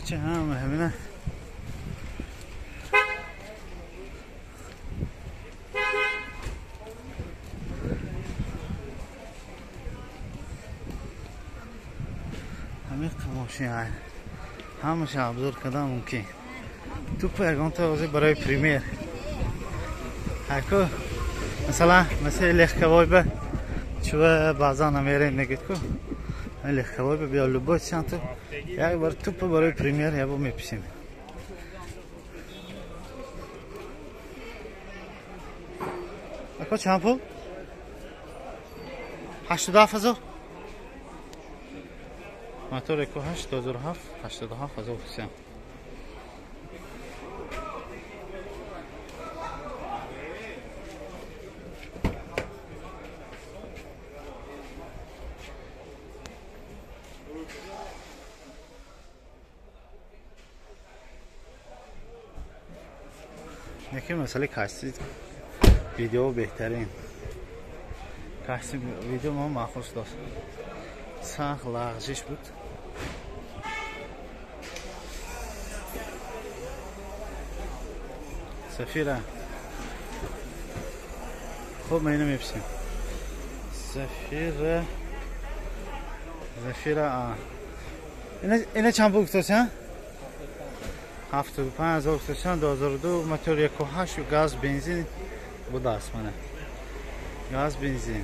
چه همه همینه همین قماشی های همش ابزار کدام ممکن توپ یکان تازه برای پریمیر هکو مثلا لیخ کباب چوه بعضا نمیره نگید کو لیخ کباب بیا لباس چند تو یک بار توپ برای پریمیر یا با میپیشیم اکو چند پول؟ 87,000 موتور اکو 8,007 87,000 حسین یکی مسئله کاستی ویدیو بهترین کاستی ویدیو ما مخصوص داشت سخت لغزش بود سفیره خوب ما اینو میپسیم زفیره اینه چند بود گفتاشن؟ 75,000 گفتاشن 2002 موتور 1.8 گاز بنزین بود اسمانه گاز بنزین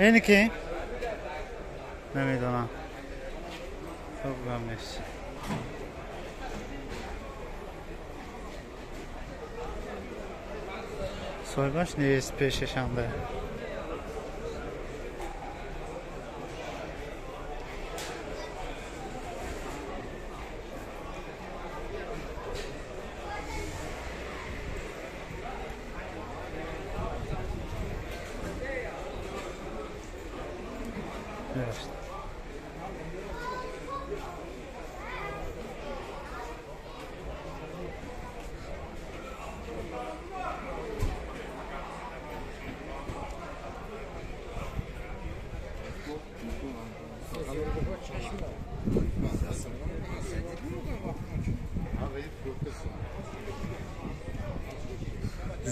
اینه که نمیدونم خوب گم نیست صاحبش نیست پیشش هم به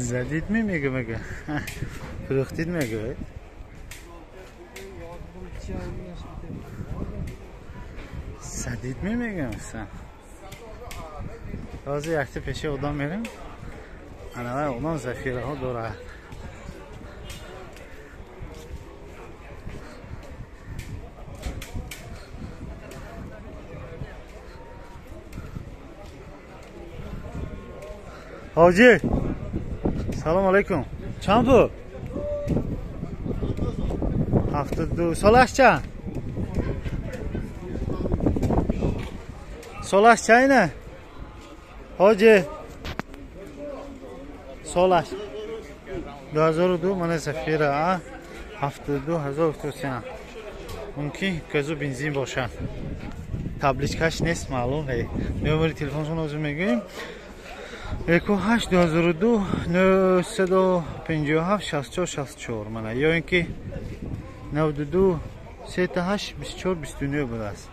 زدید میگه مگه فروختید میگه زدید میگه مثلا تازه یکتی پیشه اقدام میریم انوه اقدام زفیره ها دوره حاجی سلام علیکم چند پول؟ 72 سالش چند؟ سالش چنده؟ حاجی سالش 2002 من زفیره 72,000 توسیه ممکن کزو بنزین باشد تبلیغش نیست معلومه نمره تلفنشون رو میگیم 1.8 2002 957 64 64 منه یا اینکه 92 38 24 29 بوده است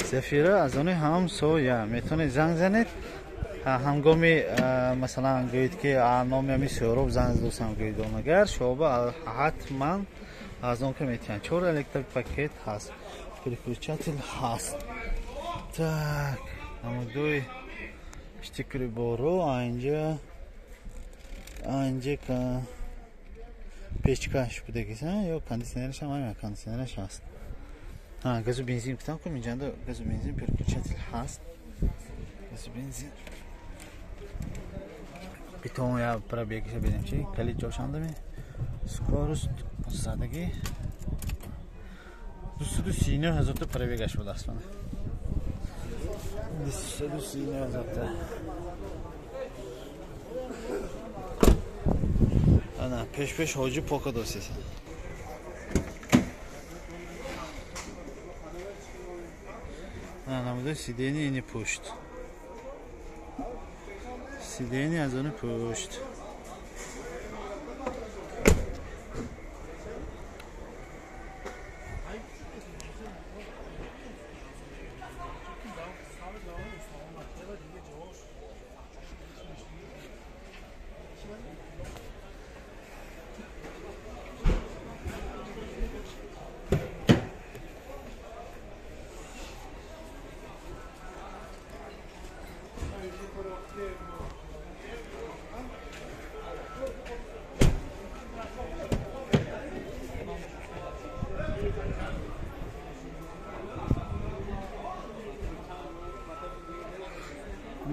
زفیره از آن هم سویه میتونه زنگ زنید هنگامی مثلا گوید که نام همی سوروب زنگ دوستم گوید اگر شعبه حتما از اون که میتونن 4 الکتریک پاکت هست پریکوچاتل هست так اما دوی штикри бору اینجا печкаш будагис ё кондитсионерш ҳам ҳамин кондитсионерш ҳаст. газу бензин гуфтам ки инҷанда газу бензин переключатель ҳаст. газу бензин битон я пробегиша бинем чи калид ҷошандами скорост задагӣ 239 000 та пробегаш будаст. 239 000 та. Ana peş hoca poka dosyası. Ana burada sideni yeni puşt. Sideni az onu puşt.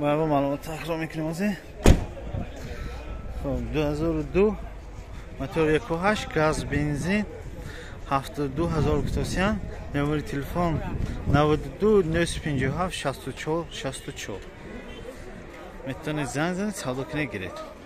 با معلومات تکرار میکنیم از خب 2002 موتور 1.8 گاز بنزین 72000 کتاسیان نمره تلفن 92 957 64 64 میتونید زنگ زنید سودا کنه گیرید.